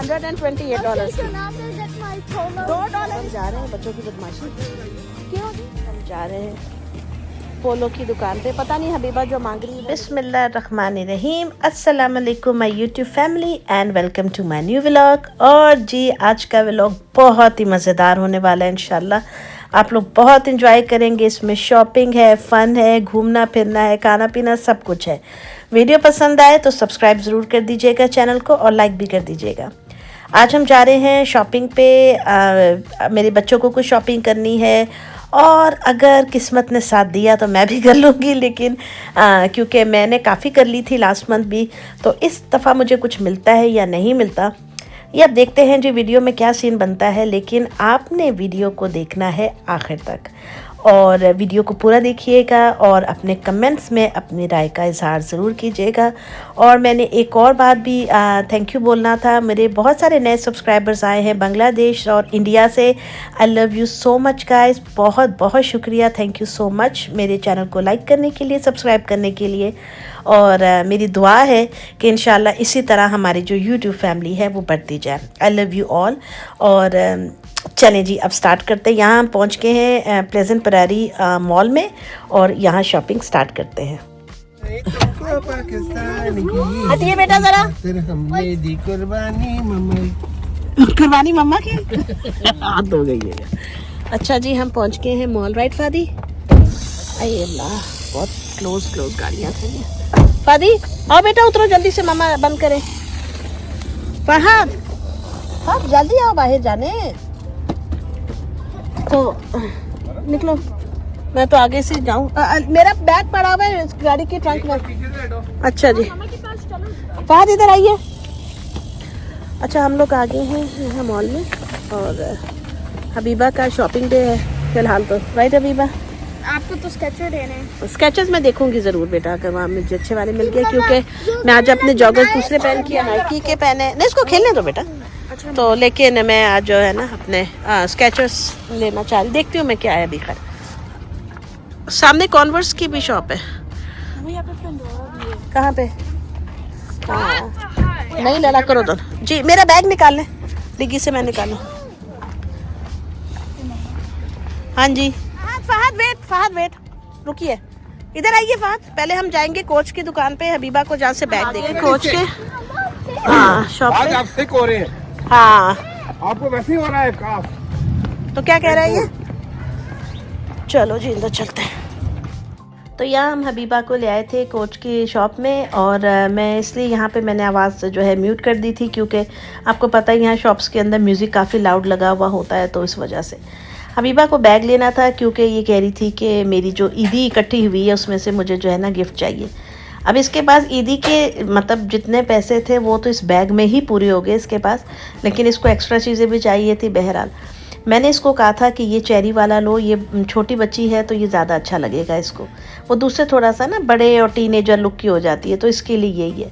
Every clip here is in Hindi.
$128। $2 हम जा रहे हैं बच्चों की बदमाशी। क्यों? हम जा रहे हैं पोलो की दुकान पे, पता नहीं हबीबा जो मांग रही है। बिस्मिल्लाहिर्रहमानिर्रहीम, अस्सलाम वालेकुम my YouTube family and welcome to my new vlog. और जी आज का व्लॉग बहुत ही मज़ेदार होने वाला है इंशाल्लाह। आप लोग बहुत इंजॉय करेंगे। इसमें शॉपिंग है, फ़न है, घूमना फिरना है, खाना पीना सब कुछ है। वीडियो पसंद आए तो सब्सक्राइब ज़रूर कर दीजिएगा चैनल को और लाइक भी कर दीजिएगा। आज हम जा रहे हैं शॉपिंग पे। मेरे बच्चों को कुछ शॉपिंग करनी है और अगर किस्मत ने साथ दिया तो मैं भी कर लूँगी, लेकिन क्योंकि मैंने काफ़ी कर ली थी लास्ट मंथ भी, तो इस दफ़ा मुझे कुछ मिलता है या नहीं मिलता ये अब देखते हैं जी वीडियो में क्या सीन बनता है। लेकिन आपने वीडियो को देखना है आखिर तक और वीडियो को पूरा देखिएगा और अपने कमेंट्स में अपनी राय का इजहार ज़रूर कीजिएगा। और मैंने एक और बात भी थैंक यू बोलना था। मेरे बहुत सारे नए सब्सक्राइबर्स आए हैं बांग्लादेश और इंडिया से। I love you so much guys, बहुत बहुत शुक्रिया, थैंक यू सो मच मेरे चैनल को लाइक करने के लिए, सब्सक्राइब करने के लिए। और मेरी दुआ है कि इंशाल्लाह इसी तरह हमारी जो यूट्यूब फैमिली है वो बढ़ती जाए। I love you all. और चलें जी अब स्टार्ट करते हैं। यहाँ हम पहुँच गए हैं प्लेजेंट परारी मॉल में और यहाँ शॉपिंग स्टार्ट करते हैं। हटिए बेटा ज़रा, कुर्बानी मम्मा की हाथ हो गई है। अच्छा जी हम पहुँच गए हैं मॉल, राइट फादी? अरे अल्लाह बहुत क्लोज गाड़ियाँ थी। फादी आओ बेटा, उतरो जल्दी से, मामा बंद करें। फहद आप जल्दी आओ, बाहर जाने तो निकलो। मैं तो आगे से जाऊँ, मेरा बैग पड़ा हुआ है गाड़ी के ट्रंक में। अच्छा जी फहद इधर आइए। अच्छा हम लोग आ गए हैं यहाँ मॉल में और हबीबा का शॉपिंग डे है फिलहाल तो, राइट हबीबा? आपको तो स्केचर देने हैं। स्केचेस मैं देखूंगी ज़रूर बेटा अगर वहाँ मुझे अच्छे वाले मिल गए, क्योंकि मैं आज अपने जॉगर्स दूसरे पहन किया, नाइकी के पहने नहीं, इसको खेलने दो बेटा। तो लेकिन मैं आज जो है ना अपने स्केचर्स लेना चाह रही, देखती हूँ मैं क्या है अभी। खैर सामने कॉन्वर्स की भी शॉप है। कहाँ पे? हाँ नहीं लड़ा करो तो जी, मेरा बैग निकाल लें डिग्गी से, मैं निकालूँ। हाँ जी फहद वेट रुकिए, इधर आइए फहद। पहले हम जाएंगे कोच की दुकान पे हबीबा को जहाँ से बैग देंगे कोच के। हाँ शॉप पे आप सिक हो रहे हैं। हाँ आपको वैसे ही हो रहा है काफ। तो क्या कह रहा है ये? चलो जी अंदर चलते हैं। तो यहाँ हम हबीबा को ले आए थे कोच की शॉप में और मैं इसलिए यहाँ पे मैंने आवाज़ जो है म्यूट कर दी थी, क्योंकि आपको पता है यहाँ शॉप्स के अंदर म्यूज़िक काफ़ी लाउड लगा हुआ होता है, तो इस वजह से। हबीबा को बैग लेना था क्योंकि ये कह रही थी कि मेरी जो ईदी इकट्ठी हुई है उसमें से मुझे जो है ना गिफ्ट चाहिए। अब इसके पास ईदी के मतलब जितने पैसे थे वो तो इस बैग में ही पूरे हो गए इसके पास, लेकिन इसको एक्स्ट्रा चीज़ें भी चाहिए थी। बहरहाल मैंने इसको कहा था कि ये चेरी वाला लो, ये छोटी बच्ची है तो ये ज़्यादा अच्छा लगेगा इसको, वो दूसरे थोड़ा सा ना बड़े और टीनेजर लुक की हो जाती है, तो इसके लिए यही है।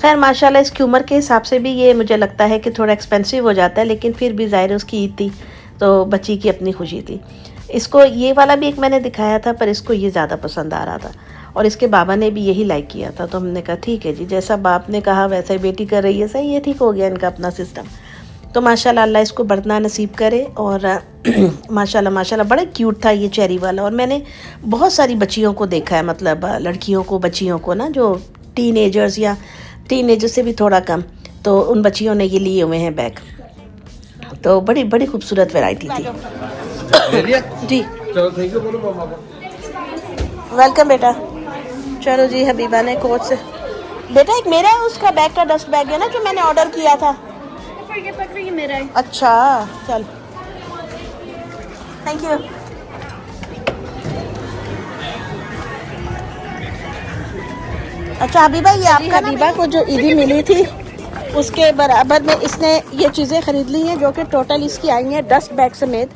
खैर माशाल्लाह इसकी उम्र के हिसाब से भी ये मुझे लगता है कि थोड़ा एक्सपेंसिव हो जाता है, लेकिन फिर भी ज़ाहिर उसकी ईद थी तो बच्ची की अपनी खुशी थी। इसको ये वाला भी एक मैंने दिखाया था पर इसको ये ज़्यादा पसंद आ रहा था और इसके बाबा ने भी यही लाइक किया था, तो हमने कहा ठीक है जी, जैसा बाप ने कहा वैसा ही बेटी कर रही है, सही है, ठीक हो गया इनका अपना सिस्टम। तो माशाल्लाह अल्लाह इसको बढ़ना नसीब करे। और माशाल्लाह बड़ा क्यूट था ये चेरी वाला। और मैंने बहुत सारी बच्चियों को देखा है, मतलब लड़कियों को, बच्चियों को ना जो टीनेजर्स या टीनेजर से भी थोड़ा कम, तो उन बच्चियों ने ये लिए हुए हैं बैग, तो बड़ी खूबसूरत वैरायटी थी जी। चलो थैंक यू बोलो मामा को। वेलकम बेटा। चलो जी हबीबा ने कोच से, बेटा एक मेरा है उसका बैग का डस्ट बैग है ना जो मैंने ऑर्डर किया था। ये पकड़ ये मेरा है। अच्छा चल थैंक यू। अच्छा हबीबा ये आपका हबीबा को जो ईदी मिली थी उसके बराबर में इसने ये चीज़ें खरीद ली हैं, जो कि टोटल इसकी आई हैं डस्ट बैग समेत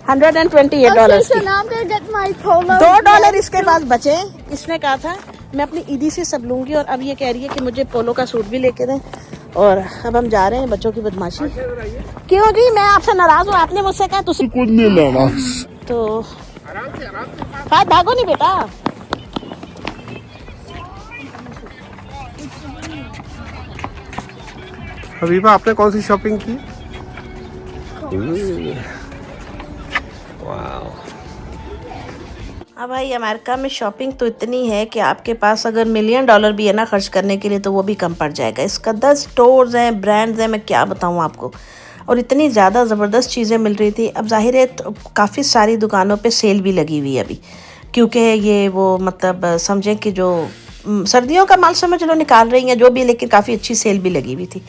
$128 की। $2 इसके पास बचे। इसने कहा था मैं अपनी ईदी से सब लूँगी और अब ये कह रही है कि मुझे पोलो का सूट भी लेके दें। और अब हम जा रहे हैं बच्चों की बदमाशी। क्यों जी मैं आपसे नाराज हूँ? आपने मुझसे कहा तुसी कुछ नहीं लेना तो भागो नहीं बेटा। हबीबा आपने कौन सी शॉपिंग की? वाह। हाँ भाई, अमेरिका में शॉपिंग तो इतनी है कि आपके पास अगर $1,000,000 भी है ना खर्च करने के लिए तो वो भी कम पड़ जाएगा। इसका 10 स्टोर्स हैं, ब्रांड्स हैं, मैं क्या बताऊँ आपको। और इतनी ज़्यादा ज़बरदस्त चीज़ें मिल रही थी। अब जाहिर है तो काफ़ी सारी दुकानों पे सेल भी लगी हुई है अभी, क्योंकि ये वो मतलब समझें कि जो सर्दियों का माल समझ लो निकाल रही हैं जो भी, लेकिन काफ़ी अच्छी सेल भी लगी हुई थी।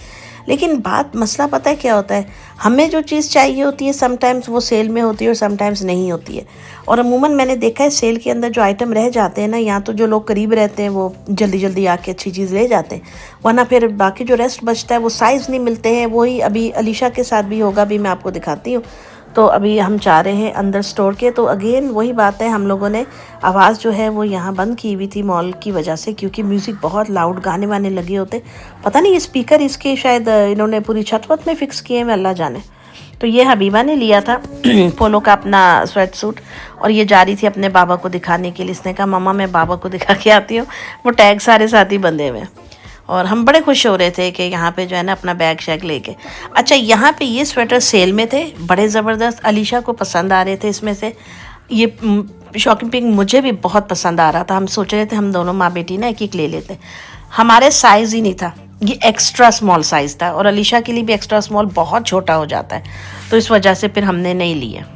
लेकिन बात मसला पता है क्या होता है, हमें जो चीज़ चाहिए होती है समटाइम्स वो सेल में होती है और समटाइम्स नहीं होती है। और अमूमन मैंने देखा है सेल के अंदर जो आइटम रह जाते हैं ना, या तो जो लोग करीब रहते हैं वो जल्दी जल्दी आके अच्छी चीज़ ले जाते हैं, वरना फिर बाकी जो रेस्ट बचता है वो साइज़ नहीं मिलते हैं। वही अभी अलीशा के साथ भी होगा, अभी मैं आपको दिखाती हूँ। तो अभी हम जा रहे हैं अंदर स्टोर के, तो अगेन वही बात है, हम लोगों ने आवाज़ जो है वो यहाँ बंद की हुई थी मॉल की वजह से, क्योंकि म्यूज़िक बहुत लाउड गाने वाने लगे होते। पता नहीं ये स्पीकर इसके शायद इन्होंने पूरी छत वत में फ़िक्स किए हैं, अल्लाह जाने। तो ये हबीबा ने लिया था पोलो का अपना स्वेट सूट, और ये जा रही थी अपने बाबा को दिखाने के लिए। इसने कहा मम्मा मैं बाबा को दिखा के आती हूँ, वो टैग सारे साथ ही बंधे हुए हैं। और हम बड़े खुश हो रहे थे कि यहाँ पे जो है ना अपना बैग शैग लेके। अच्छा, यहाँ पे ये स्वेटर सेल में थे, बड़े ज़बरदस्त, अलीशा को पसंद आ रहे थे इसमें से। ये शॉकिंग पिंक मुझे भी बहुत पसंद आ रहा था। हम सोच रहे थे हम दोनों माँ बेटी ना एक एक ले लेते, हमारे साइज़ ही नहीं था, ये एक्स्ट्रा स्मॉल साइज़ था, और अलीशा के लिए भी एक्स्ट्रा स्मॉल बहुत छोटा हो जाता है, तो इस वजह से फिर हमने नहीं लिया।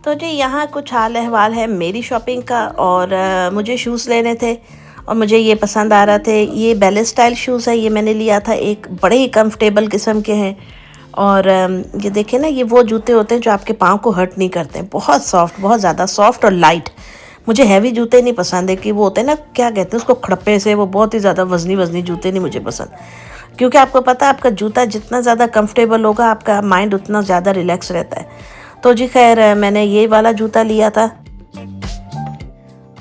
तो जी यहाँ कुछ हाल अहवाल है मेरी शॉपिंग का। और मुझे शूज़ लेने थे और मुझे ये पसंद आ रहे थे। ये बैले स्टाइल शूज़ है, ये मैंने लिया था, एक बड़े ही कंफर्टेबल किस्म के हैं। और ये देखें ना, ये वो जूते होते हैं जो आपके पाँव को हर्ट नहीं करते हैं, बहुत सॉफ्ट, बहुत ज़्यादा सॉफ्ट और लाइट। मुझे हैवी जूते नहीं पसंद है, कि वो होते हैं ना क्या कहते हैं उसको, खड़प्पे से, वो बहुत ही ज़्यादा वजनी वजनी जूते नहीं मुझे पसंद। क्योंकि आपको पता है आपका जूता जितना ज़्यादा कंफर्टेबल होगा आपका माइंड उतना ज़्यादा रिलैक्स रहता है। तो जी खैर मैंने ये वाला जूता लिया था,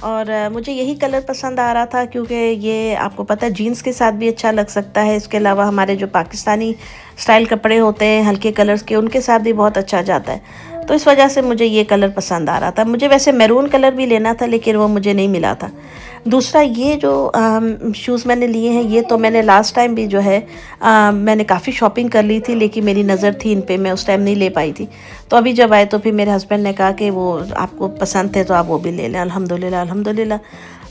और मुझे यही कलर पसंद आ रहा था, क्योंकि ये आपको पता है जीन्स के साथ भी अच्छा लग सकता है। इसके अलावा हमारे जो पाकिस्तानी स्टाइल कपड़े होते हैं हल्के कलर्स के, उनके साथ भी बहुत अच्छा जाता है। तो इस वजह से मुझे ये कलर पसंद आ रहा था। मुझे वैसे मैरून कलर भी लेना था, लेकिन वो मुझे नहीं मिला था। दूसरा ये जो शूज़ मैंने लिए हैं, ये तो मैंने लास्ट टाइम भी जो है मैंने काफ़ी शॉपिंग कर ली थी, लेकिन मेरी नज़र थी इन पे, मैं उस टाइम नहीं ले पाई थी। तो अभी जब आए तो फिर मेरे हस्बैंड ने कहा कि वो आपको पसंद थे तो आप वो भी ले लें। अल्हम्दुलिल्लाह अल्हम्दुलिल्लाह।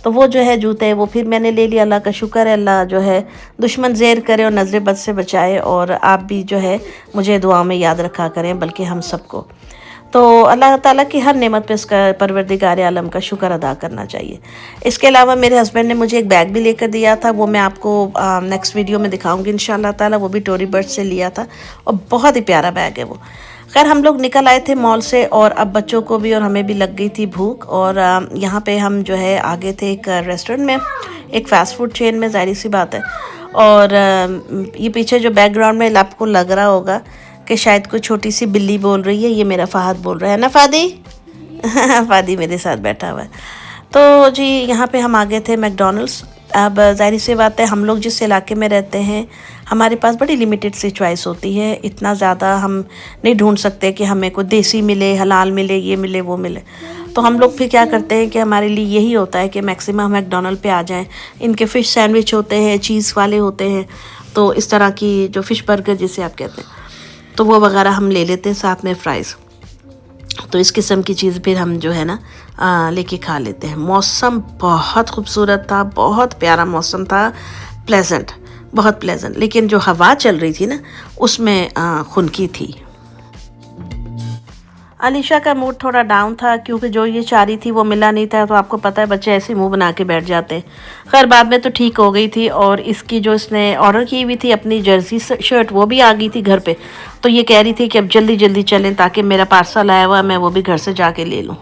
तो वो जो है जूते वो फिर मैंने ले लिया। अल्लाह का शुक्र है, अल्लाह जो है दुश्मन ज़ेर करे और नज़र बद से बचाए। और आप भी जो है मुझे दुआ में याद रखा करें, बल्कि हम सबको। तो अल्लाह ताला की हर नेमत पे इसका परवरदिगार आलम का शुक्र अदा करना चाहिए। इसके अलावा मेरे हस्बैंड ने मुझे एक बैग भी लेकर दिया था, वो मैं आपको नेक्स्ट वीडियो में दिखाऊंगी इंशाल्लाह ताला। वो भी टोरी बर्ड से लिया था और बहुत ही प्यारा बैग है वो। खैर हम लोग निकल आए थे मॉल से, और अब बच्चों को भी और हमें भी लग गई थी भूख। और यहाँ पे हम जो है आगे थे एक रेस्टोरेंट में, एक फ़ास्ट फूड चेन में, ज़ाहिर सी बात है। और ये पीछे जो बैकग्राउंड में आपको लग रहा होगा कि शायद कोई छोटी सी बिल्ली बोल रही है, ये मेरा फ़हद बोल रहा है ना फ़ादी। फ़ादी मेरे साथ बैठा हुआ है। तो जी यहाँ पे हम आ गए थे मैकडॉनल्ड्स। अब ज़ाहिर सी बात है, हम लोग जिस इलाके में रहते हैं हमारे पास बड़ी लिमिटेड सी चॉइस होती है। इतना ज़्यादा हम नहीं ढूंढ सकते कि हमें कोई देसी मिले, हलाल मिले, ये मिले वो मिले। तो हम लोग फिर क्या करते हैं कि हमारे लिए यही होता है कि मैक्सिमम मैकडॉनल्ड पे आ जाएं। इनके फ़िश सैंडविच होते हैं, चीज़ वाले होते हैं, तो इस तरह की जो फ़िश बर्गर जिसे आप कहते हैं, तो वो वगैरह हम ले लेते हैं, साथ में फ्राइज़। तो इस किस्म की चीज़ फिर हम जो है ना लेके खा लेते हैं। मौसम बहुत खूबसूरत था, बहुत प्यारा मौसम था, प्लेजेंट, बहुत प्लेजेंट। लेकिन जो हवा चल रही थी ना उसमें खुनकी थी। अलीशा का मूड थोड़ा डाउन था, क्योंकि जो ये चाह रही थी वो मिला नहीं था। तो आपको पता है बच्चे ऐसे मुंह बना के बैठ जाते हैं। खैर बाद में तो ठीक हो गई थी, और इसकी जो इसने ऑर्डर की हुई थी अपनी जर्सी शर्ट, वो भी आ गई थी घर पे। तो ये कह रही थी कि अब जल्दी जल्दी चलें ताकि मेरा पार्सल आया हुआ मैं वो भी घर से जाके ले लूँ।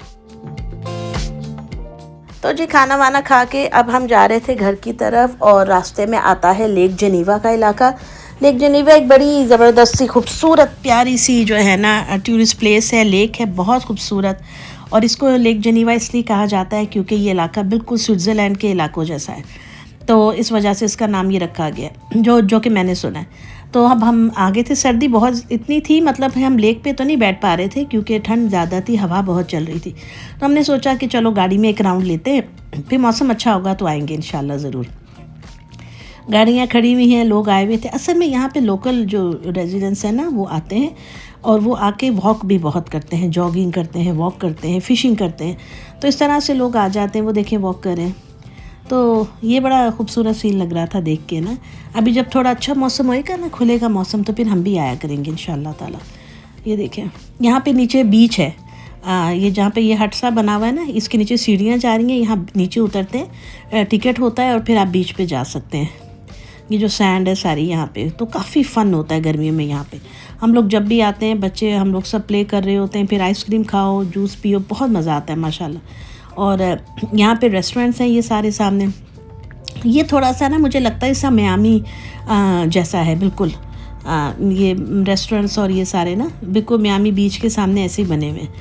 तो जी खाना वाना खा के अब हम जा रहे थे घर की तरफ, और रास्ते में आता है लेक जेनीवा का इलाका। लेक जेनीवा एक बड़ी ज़बरदस्त सी खूबसूरत प्यारी सी जो है ना टूरिस्ट प्लेस है, लेक है, बहुत खूबसूरत। और इसको लेक जेनीवा इसलिए कहा जाता है क्योंकि ये इलाका बिल्कुल स्विट्ज़रलैंड के इलाकों जैसा है। तो इस वजह से इसका नाम ये रखा गया, जो कि मैंने सुना है। तो अब हम आगे थे, सर्दी बहुत इतनी थी, मतलब हम लेक पे तो नहीं बैठ पा रहे थे क्योंकि ठंड ज़्यादा थी, हवा बहुत चल रही थी। तो हमने सोचा कि चलो गाड़ी में एक राउंड लेते हैं, फिर मौसम अच्छा होगा तो आएंगे इंशाल्लाह ज़रूर। गाड़ियाँ खड़ी हुई हैं, लोग आए हुए थे। असल में यहाँ पे लोकल जो रेजिडेंट्स हैं ना, वो आते हैं और वो आके वॉक भी बहुत करते हैं, जॉगिंग करते हैं, वॉक करते हैं, फ़िशिंग करते हैं। तो इस तरह से लोग आ जाते हैं, वो देखें वॉक करें। तो ये बड़ा खूबसूरत सीन लग रहा था देख के ना। अभी जब थोड़ा अच्छा मौसम होएगा ना, खुलेगा मौसम, तो फिर हम भी आया करेंगे इंशाल्लाह ताला। ये देखें, यहाँ पे नीचे बीच है, ये जहाँ पे ये हट सा बना हुआ है ना, इसके नीचे सीढ़ियाँ जा रही हैं, यहाँ नीचे उतरते हैं, टिकट होता है और फिर आप बीच पे जा सकते हैं। ये जो सैंड है सारी यहाँ पे, तो काफ़ी फ़न होता है गर्मियों में यहाँ पे। हम लोग जब भी आते हैं, बच्चे हम लोग सब प्ले कर रहे होते हैं, फिर आइसक्रीम खाओ, जूस पियो, बहुत मज़ा आता है माशाल्लाह। और यहाँ पे रेस्टोरेंट्स हैं ये सारे सामने। ये थोड़ा सा ना मुझे लगता है इसका मियामी जैसा है बिल्कुल, ये रेस्टोरेंट्स और ये सारे ना बिल्कुल मियामी बीच के सामने ऐसे ही बने हुए हैं।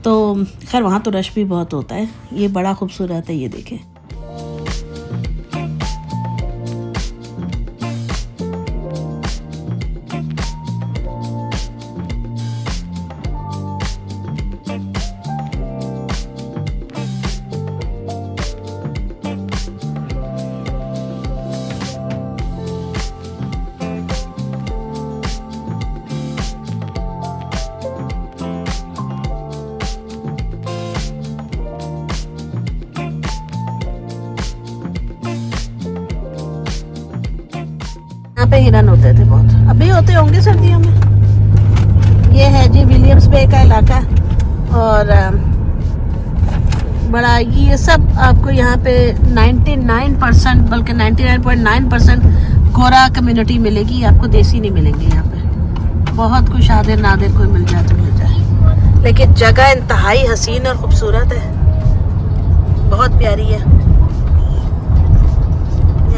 तो खैर वहाँ तो रश भी बहुत होता है। ये बड़ा खूबसूरत है, ये देखें। यहाँ पे हिरन होते थे बहुत, अभी होते होंगे सर्दियों में। ये है जी विलियम्स बे का इलाका, और बड़ा ये सब आपको यहाँ पे 99% बल्कि 99.9% गोरा कम्युनिटी मिलेगी, आपको देसी नहीं मिलेंगे यहाँ पे। बहुत कुछ आदिर नादिर कोई मिल जाए तो मिल जाए, लेकिन जगह इंतहाई हसीन और खूबसूरत है, बहुत प्यारी है।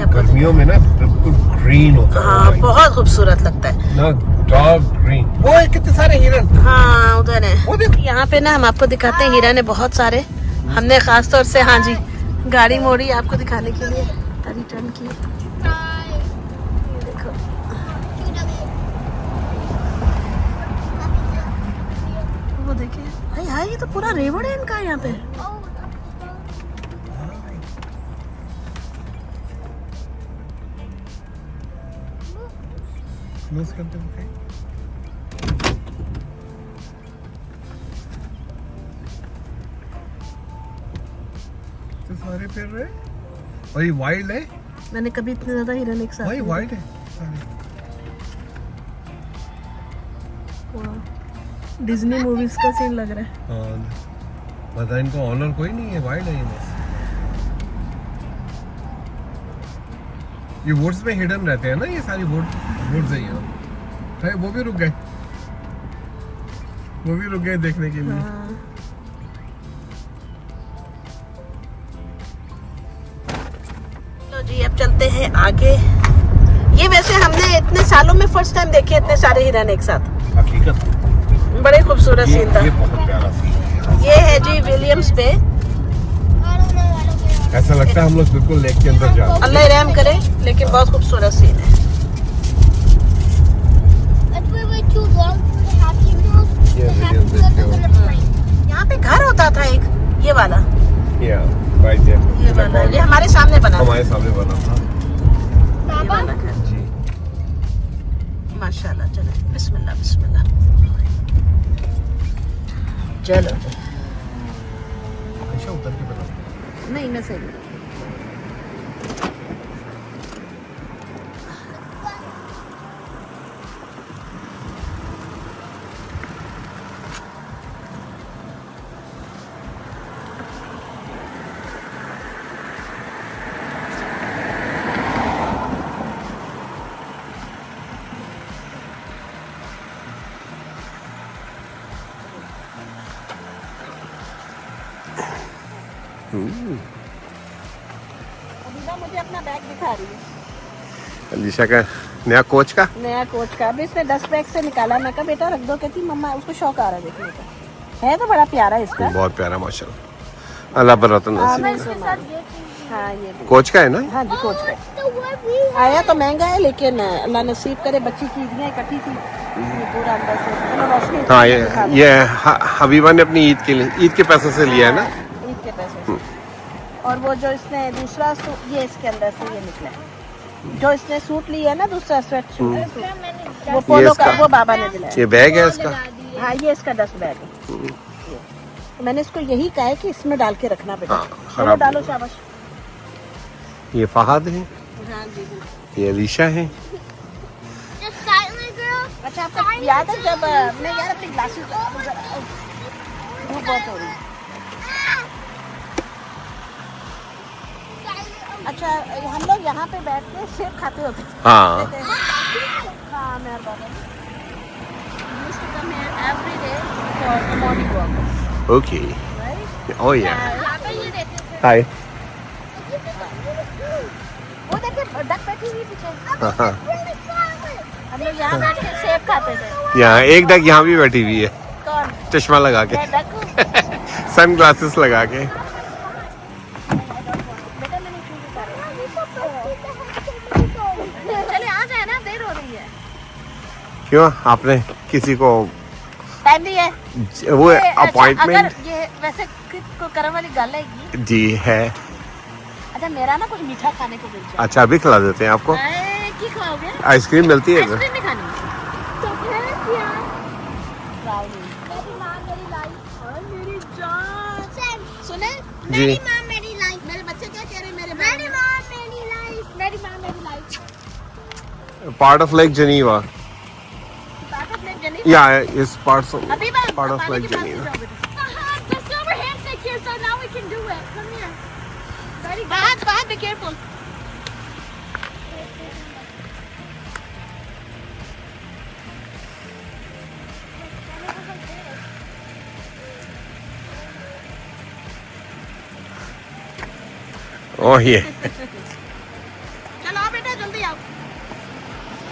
गर्मियों में ना बिल्कुल ग्रीन होता है। हाँ, बहुत खूबसूरत लगता है ना, डार्क ग्रीन। वो कितने सारे हिरन। हाँ उधर है। यहाँ पे ना हम आपको दिखाते हैं हिरन है बहुत सारे। हमने खास तौर से, हाँ जी, गाड़ी मोड़ी आपको दिखाने के लिए, रिटर्न की। देखो वो देखिए, हाय हाय, ये तो पूरा रेवड़ है इनका यहाँ पे। क्लोज करते हैं। तो सारे फिर रहे, और ये वाइल्ड है। मैंने कभी इतने ज्यादा हिरन एक साथ भाई वाइल्ड है। डिज्नी मूवीज का सीन लग रहा है। हाँ, पता इनको ऑनर कोई नहीं है, वाइल्ड है ये बस। ये वुड्स में हिडन रहते हैं ना, ये सारी वुड्स है ये। है, वो भी रुक गए, देखने के लिए। हाँ। तो जी अब चलते हैं आगे। ये वैसे हमने इतने सालों में फर्स्ट टाइम देखे इतने सारे हिरन एक साथ। हकीकत बड़े खूबसूरत सीन था। ये बहुत प्यारा सीन है। ये है जी विलियम्स बे। ऐसा लगता है हम लोग बिल्कुल लेक के अंदर जा रहे हैं। अल्लाह रहम करे, लेकिन बहुत खूबसूरत सीन है। यहाँ पे घर होता था एक, ये वाला, ये वाला, ये हमारे सामने बना, हमारे सामने बना था। ये वाला घर जी माशाल्लाह। चलो बिस्मिल्लाह बिस्मिल्लाह, चलो। अच्छा उतर के बना। नहीं मैं सही मुझे अपना बैग दिखा रही है, अलीशा का नया कोच का। नया कोच का। अभी इसने 10 बैग से निकाला। मैं कहा बेटा रख दो, कहती मम्मा उसको शौक आ रहा है देखने का। है तो बड़ा प्यारा इसका, बहुत प्यारा माशाल्लाह। अल्लाह बरकत नसीब करे। इसके साथ ये चीज हाँ ये भी कोच का है ना? हाँ जी कोच का The one we आया तो महंगा है लेकिन अल्लाह नसीब करे बच्ची की ईदियाँ इकट्ठी थी ये पूरा अंदर से चलो रोशनी हाँ दिखा दो। ये हबीबा ने अपनी ईद के लिए ईद के पैसे से लिया है ना? ईद के पैसे से। और वो जो इसने दूसरा सूट ये इसके अंदर से ये निकला है जो इसने सूट लिया है ना दूसरा स्वेट सूट वो पोलो का इसका- वो बाबा ने दिलाया। ये बैग है इसका? हाँ ये इसका डस्ट बैग है ये। तो मैंने इसको यही कहा है कि इसमें डाल के रखना बेटा। हाँ, चलो खराब डालो शाबाश। ये फहद है, हाँ जी ये अलीशा है। the silent girl. अच्छा आपको याद है जब मैं यार अपनी ग्लासेस धूप बहुत हो रही है। अच्छा हम लोग यहाँ पे बैठ के सेब खाते होते थे। हाँ हाँ मेहरबानी। Used to come here every day for the morning walk, okay right? ओह या यहाँ पे ये रहते थे. हाय। वो देखिए डक बैठी हुई पीछे। हाँ हम लोग यहाँ बैठ के सेब खाते थे। यहाँ एक डक यहाँ भी बैठी हुई है कौन? चश्मा लगा के, मैं डक। सन ग्लासेस लगा के। बेटा मैंने क्यों चले आ जाए ना देर हो रही है। क्यों आपने किसी को टाइम भी है वो ये, अच्छा, अपॉइंटमेंट? अगर ये वैसे को करने वाली गल है जी है। अच्छा मेरा ना कुछ मीठा खाने को मिल जाए। अच्छा अभी खिला देते हैं आपको। की खाओगे? आइसक्रीम मिलती है आइसक्रीम नहीं खानी? तो फिर क्या? ब्राउनी। मेरी माँ मेरी लाइफ. और मेरी जान सुने जी। मेरी माँ मेरी लाइफ. मेरे बच्चे क्या कह रहे हैं मेरे मेरी माँ मेरी लाइफ. मेरी माँ मेरी लाइफ. Part of Lake जनीवा। या इस पार्ट अभी बात Part of पानी Lake के पास से Geneva. जाओ बेटा। The silver handshake here, so now we can do it. Come here. Ready? बाहर be careful. ओह ये चलो आओ बेटा जल्दी आओ।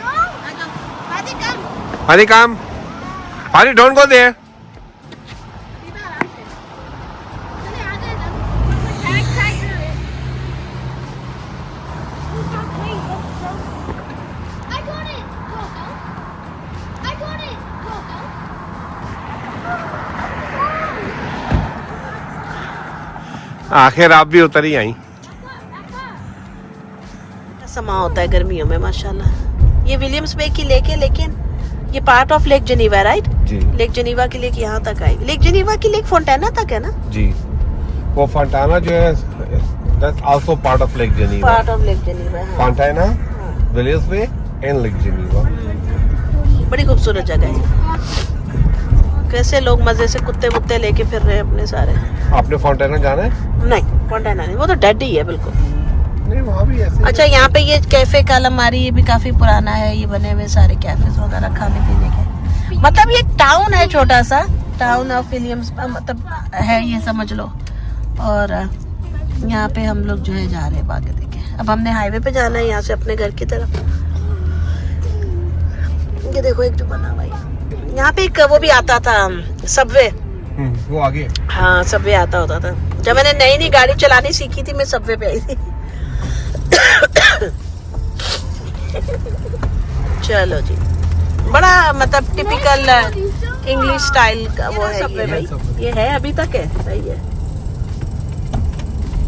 आ जाओ। आदि कम। हनी काम हनी डोंट गो देयर। सीधा आराम से। चले आ जाए जब. Tag tag through it. I got it. Coco. I got it. Coco. आखिर आप भी उतर ही आई। समा होता है गर्मियों में माशाल्लाह। ये विलियम्स बे की लेक है लेकिन ये part of lake Geneva right? जी लेक जेनीवा की लेक यहाँ तक आएगी। लेक जेनीवा की लेक फोंटाना तक है ना? जी वो फंटाना जो है that's also part of Lake Geneva. Part of lake Geneva है। Fontana Williams Bay and Lake Geneva. बड़ी खूबसूरत जगह है। कैसे लोग मजे से कुत्ते वुत्ते लेके फिर रहे हैं अपने सारे। आपने फंटाना जाना है? नहीं फोंटाना नहीं वो तो डेड ही है बिल्कुल। नहीं वहाँ भी ऐसे। अच्छा यहाँ पे ये कैफे कालमारी ये भी काफी पुराना है। ये बने हुए सारे कैफेज वगैरह खाने पीने के। मतलब ये टाउन है छोटा सा टाउन ऑफ विलियम्स मतलब है ये समझ लो। और यहाँ पे हम लोग जो है जा रहे हैं बाकी देखे। अब हमने हाईवे पे जाना है यहाँ से अपने घर की तरफ। ये देखो एक जो बना हुआ है यहाँ पे एक वो भी आता था सबवे। वो आगे। हाँ सबवे आता होता था जब मैंने नई नई गाड़ी चलानी सीखी थी मैं सबवे पे आई थी। चलो जी बड़ा मतलब टिपिकल इंग्लिश स्टाइल का वो है ये भाई। ये है अभी तक है सही है।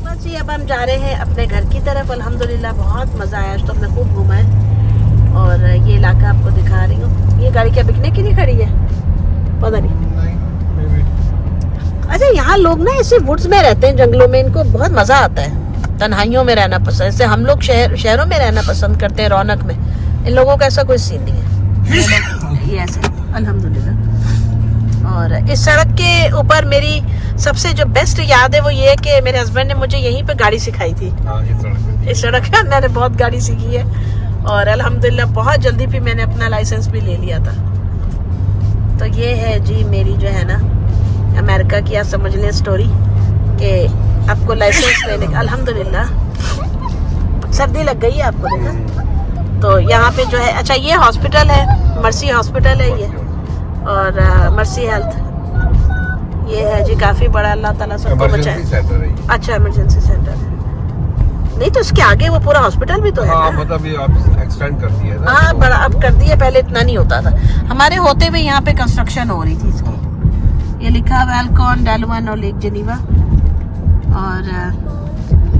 बस जी अब हम जा रहे हैं अपने घर की तरफ। अल्हम्दुलिल्लाह बहुत मजा आया आज तो हमने खूब घूमा है। और ये इलाका आपको दिखा रही हूँ। ये गाड़ी क्या बिकने की नहीं खड़ी है पता नहीं। अच्छा यहाँ लोग ना ऐसे वुड्स में रहते हैं जंगलों में। इनको बहुत मजा आता है तन्हाइयों में रहना पसंद। जैसे हम लोग शहरों में रहना पसंद करते हैं रौनक में। इन लोगों का ऐसा कोई सीन नहीं है। ये ऐसे अल्हम्दुलिल्लाह। और इस सड़क के ऊपर मेरी सबसे जो बेस्ट याद है वो ये है कि मेरे हस्बैंड ने मुझे यहीं पे गाड़ी सिखाई थी। इस सड़क पे मैंने बहुत गाड़ी सीखी है। और अल्हम्दुलिल्लाह बहुत जल्दी फिर मैंने अपना लाइसेंस भी ले लिया था। तो ये है जी मेरी जो है ना अमेरिका की आप समझ लें स्टोरी कि आपको लाइसेंस लेने का। अल्हम्दुलिल्लाह सर्दी लग गई है आपको देखा। तो यहाँ पे जो है अच्छा ये हॉस्पिटल है मर्सी हॉस्पिटल है ये। और मर्सी हेल्थ ये है जी काफी बड़ा। अल्लाह ताला सबको बचाए। इमरजेंसी सेंटर है। अच्छा इमरजेंसी सेंटर है। नहीं तो इसके आगे वो पूरा हॉस्पिटल भी तो है हाँ ना। मतलब ये आप एक्सटेंड कर दिया है ना। हाँ बड़ा अब कर दिया, पहले इतना नहीं होता था। हमारे होते हुए यहाँ पे कंस्ट्रक्शन हो रही थी इसकी। ये लिखा हुआ एल्कॉन, डेलवन और लेक जेनीवा। और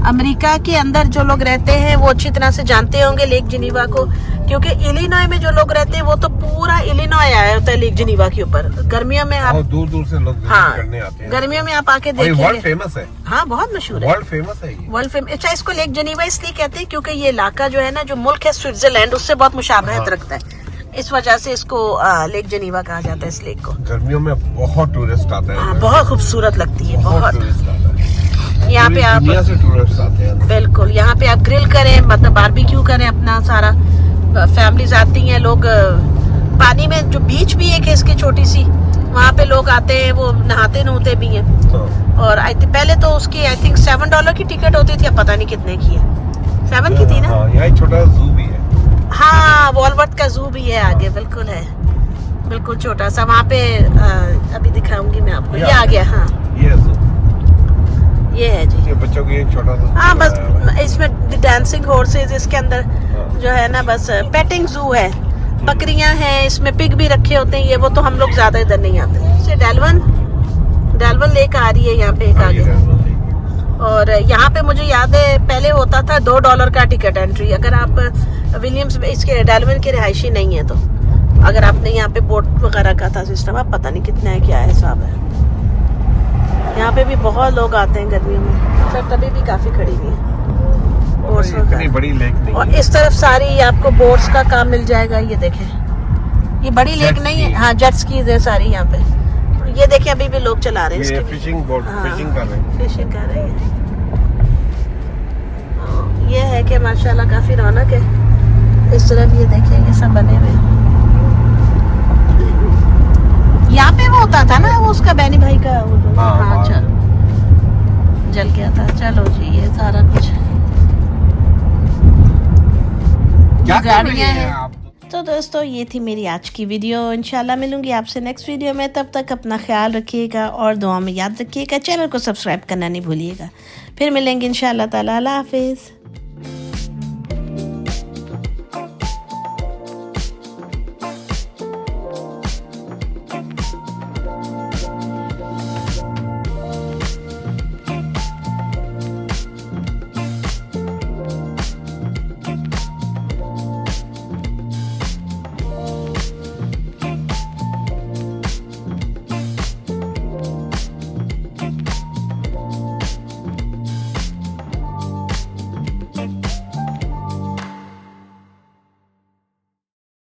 अमेरिका के अंदर जो लोग रहते हैं वो अच्छी तरह से जानते होंगे लेक जेनीवा को, क्योंकि इलिनॉय में जो लोग रहते हैं वो तो पूरा इलिनॉय आया होता है लेक जेनीवा के ऊपर। गर्मियों में आप दूर दूर से लोग विजिट हाँ करने आते हैं। गर्मियों में आप आके और ये वर्ल्ड देखेंगे। फेमस है, हाँ बहुत मशहूर है, वर्ल्ड फेमस है ये। World famous. अच्छा इसको लेक जेनीवा इसलिए कहते हैं क्योंकि ये इलाका जो है ना, जो मुल्क है स्विट्जरलैंड, उससे बहुत मुशाबहत हाँ। रखता है, इस वजह से इसको लेक जेनीवा कहा जाता है इस लेक को। गर्मियों में बहुत टूरिस्ट आते हैं। हाँ बहुत खूबसूरत लगती है, बहुत। टूरिस्ट आता है यहाँ पे पूरी आप दुनिया से टूरिस्ट आते हैं। बिल्कुल यहाँ पे आप ग्रिल करें, मतलब बारबेक्यू करें अपना सारा। फैमिलीज आती हैं, लोग पानी में, जो बीच भी एक है इसकी छोटी सी, वहाँ पे लोग आते हैं, वो नहाते नहाते भी हैं। हाँ। और पहले तो उसकी आई थिंक $7 की टिकट होती थी, अब पता नहीं कितने की है। 7 की थी ना। हाँ, यहाँ एक छोटा जू भी है। हाँ वॉलवर्थ का जू भी है आगे, बिल्कुल है, बिल्कुल छोटा सा। वहाँ पे अभी दिखाऊंगी मैं आपको। ये आ गया। हाँ ये जू, ये है जी। ये बच्चों के लिए एक छोटा सा हाँ zoo बस बनाया हुआ है। इसमें डांसिंग हॉर्सेज, इसके अंदर जो है ना बस पेटिंग जू है, बकरियां हैं इसमें, पिग भी रखे होते हैं। ये वो तो हम लोग ज्यादा इधर नहीं आते। जैसे डेलवन लेक आ रही है यहाँ पे एक हाँ, ये आगे। डेलवन लेक। और यहाँ पे मुझे याद है पहले होता था $2 का टिकट एंट्री, अगर आप विलियम्स इसके डेलवन के रिहायशी नहीं है तो। अगर आपने यहाँ पे बोट वगैरह का था सिस्टम, अब पता नहीं कितना है, क्या हिसाब है। यहाँ पे भी बहुत लोग आते हैं गर्मियों में, फिर तभी भी काफी खड़ी हुई है बोट्स इतनी वगैरह। बड़ी लेक नहीं और है। इस तरफ सारी आपको बोट्स का काम मिल जाएगा। ये देखें, ये बड़ी लेक Jet नहीं है। ski। हाँ जेट स्कीज है सारी यहाँ पे। ये देखें अभी भी लोग चला रहे हैं ये इसकी भी। फिशिंग बोट, हाँ, फिशिंग कर रहे हैं। फिशिंग कर रहे हैं। ये है कि माशाल्लाह काफी रौनक है। इस तरफ ये देखें, ये सब बने हुए हैं। यहाँ पे वो होता था ना, वो उसका बैनी भाई का वो जो- हाँ, हाँ हाँ। चलो जल गया था। चलो जी ये सारा कुछ क्या कर रही गाड़ियाँ हैं हैं। आप? तो दोस्तों ये थी मेरी आज की वीडियो। इंशाल्लाह मिलूंगी आपसे नेक्स्ट वीडियो में। तब तक अपना ख्याल रखिएगा और दुआ में याद रखिएगा। चैनल को सब्सक्राइब करना नहीं भूलिएगा। फिर मिलेंगे इंशाल्लाह ताला। अल्लाह हाफिज़।